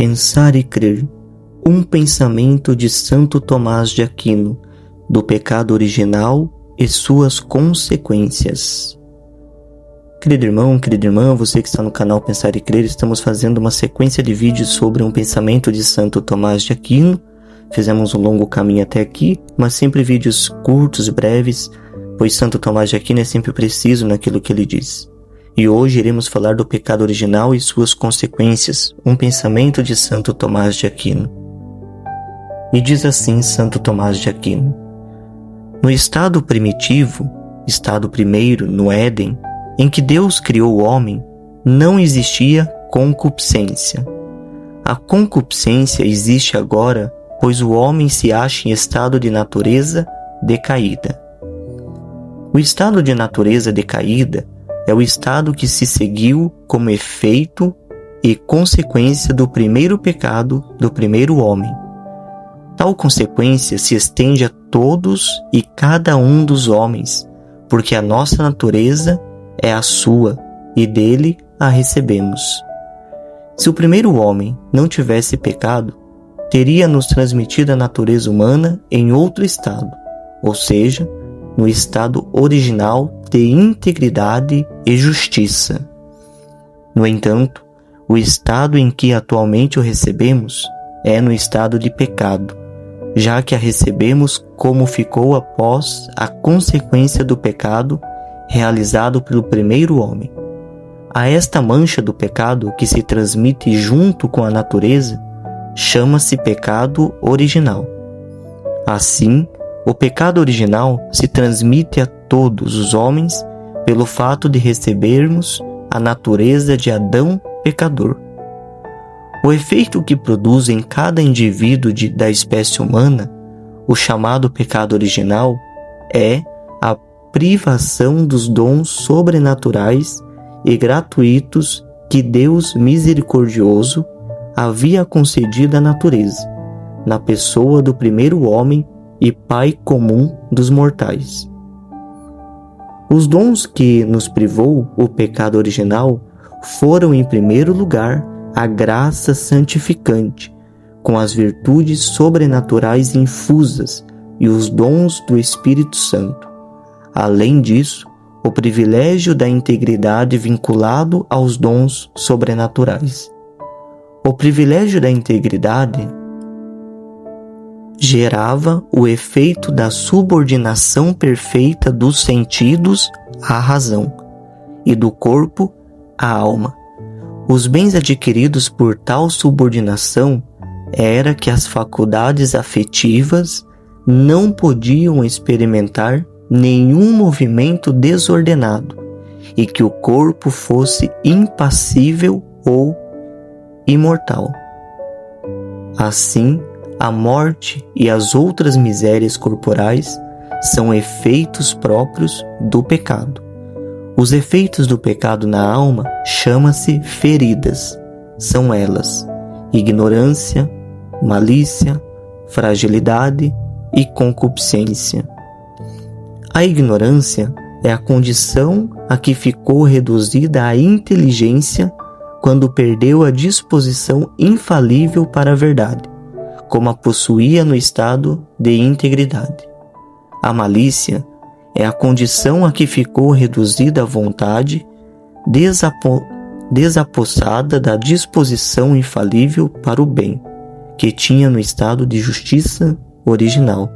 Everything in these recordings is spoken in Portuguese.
Pensar e Crer, um pensamento de Santo Tomás de Aquino, do pecado original e suas consequências. Querido irmão, querida irmã, você que está no canal Pensar e Crer, estamos fazendo uma sequência de vídeos sobre um pensamento de Santo Tomás de Aquino. Fizemos um longo caminho até aqui, mas sempre vídeos curtos e breves, pois Santo Tomás de Aquino é sempre preciso naquilo que ele diz. E hoje iremos falar do pecado original e suas consequências, um pensamento de Santo Tomás de Aquino. E diz assim Santo Tomás de Aquino: no estado primitivo, estado primeiro, no Éden, em que Deus criou o homem, não existia concupiscência. A concupiscência existe agora, pois o homem se acha em estado de natureza decaída. O estado de natureza decaída é o estado que se seguiu como efeito e consequência do primeiro pecado do primeiro homem. Tal consequência se estende a todos e cada um dos homens, porque a nossa natureza é a sua e dele a recebemos. Se o primeiro homem não tivesse pecado, teria nos transmitido a natureza humana em outro estado, ou seja, no estado original de integridade e justiça. No entanto, o estado em que atualmente o recebemos é no estado de pecado, já que a recebemos como ficou após a consequência do pecado realizado pelo primeiro homem. A esta mancha do pecado que se transmite junto com a natureza, chama-se pecado original. Assim, o pecado original se transmite a todos os homens pelo fato de recebermos a natureza de Adão pecador. O efeito que produz em cada indivíduo da espécie humana, o chamado pecado original, é a privação dos dons sobrenaturais e gratuitos que Deus misericordioso havia concedido à natureza, na pessoa do primeiro homem e Pai comum dos mortais. Os dons que nos privou o pecado original foram, em primeiro lugar, a graça santificante, com as virtudes sobrenaturais infusas e os dons do Espírito Santo. Além disso, o privilégio da integridade vinculado aos dons sobrenaturais. O privilégio da integridade gerava o efeito da subordinação perfeita dos sentidos à razão e do corpo à alma. Os bens adquiridos por tal subordinação era que as faculdades afetivas não podiam experimentar nenhum movimento desordenado e que o corpo fosse impassível ou imortal. Assim, a morte e as outras misérias corporais são efeitos próprios do pecado. Os efeitos do pecado na alma chamam-se feridas. São elas: ignorância, malícia, fragilidade e concupiscência. A ignorância é a condição a que ficou reduzida a inteligência quando perdeu a disposição infalível para a verdade, como a possuía no estado de integridade. A malícia é a condição a que ficou reduzida a vontade, desapossada da disposição infalível para o bem, que tinha no estado de justiça original.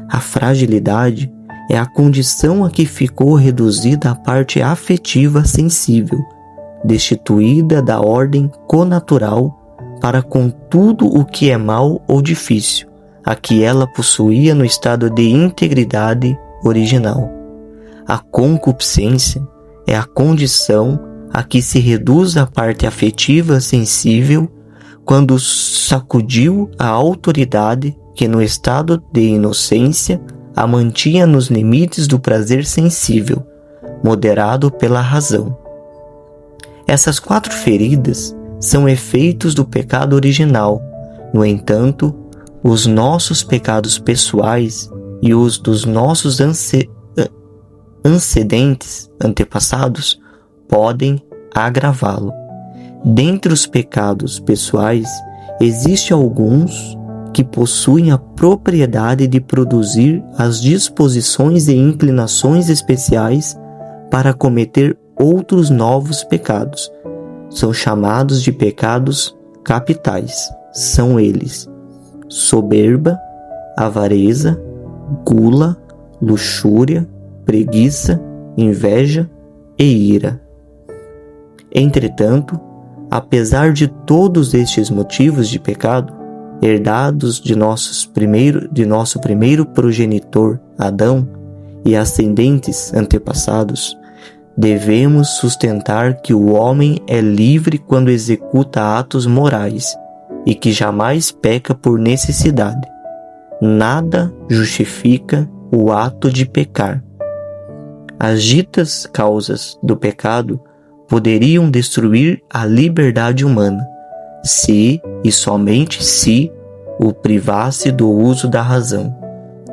A fragilidade é a condição a que ficou reduzida a parte afetiva sensível, destituída da ordem connatural para com tudo o que é mal ou difícil, a que ela possuía no estado de integridade original. A concupiscência é a condição a que se reduz a parte afetiva sensível quando sacudiu a autoridade que no estado de inocência a mantinha nos limites do prazer sensível, moderado pela razão. Essas 4 feridas são efeitos do pecado original. No entanto, os nossos pecados pessoais e os dos nossos antecedentes, antepassados, podem agravá-lo. Dentre os pecados pessoais, existem alguns que possuem a propriedade de produzir as disposições e inclinações especiais para cometer outros novos pecados. São chamados de pecados capitais. São eles: soberba, avareza, gula, luxúria, preguiça, inveja e ira. Entretanto, apesar de todos estes motivos de pecado, herdados de nosso primeiro progenitor, Adão, e ascendentes antepassados, devemos sustentar que o homem é livre quando executa atos morais e que jamais peca por necessidade. Nada justifica o ato de pecar. As ditas causas do pecado poderiam destruir a liberdade humana, se e somente se o privasse do uso da razão.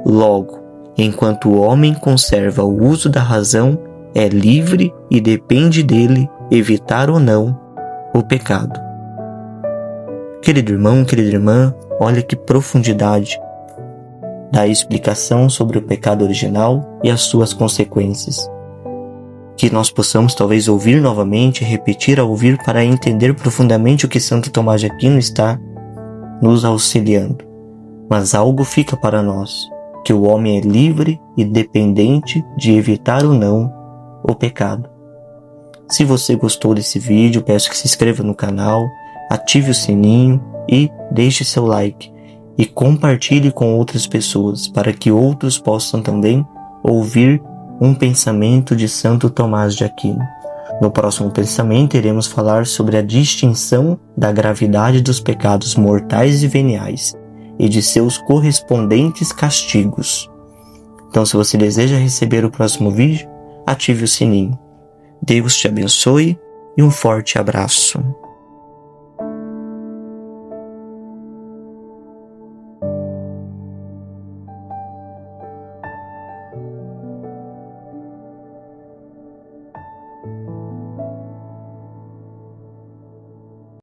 Logo, enquanto o homem conserva o uso da razão, é livre e depende dele evitar ou não o pecado. Querido irmão, querida irmã, olha que profundidade da explicação sobre o pecado original e as suas consequências. Que nós possamos talvez ouvir novamente, repetir a ouvir para entender profundamente o que Santo Tomás de Aquino está nos auxiliando. Mas algo fica para nós, que o homem é livre e dependente de evitar ou não o pecado. Se você gostou desse vídeo, peço que se inscreva no canal, ative o sininho e deixe seu like. E compartilhe com outras pessoas, para que outros possam também ouvir um pensamento de Santo Tomás de Aquino. No próximo pensamento, iremos falar sobre a distinção da gravidade dos pecados mortais e veniais e de seus correspondentes castigos. Então, se você deseja receber o próximo vídeo, ative o sininho. Deus te abençoe e um forte abraço.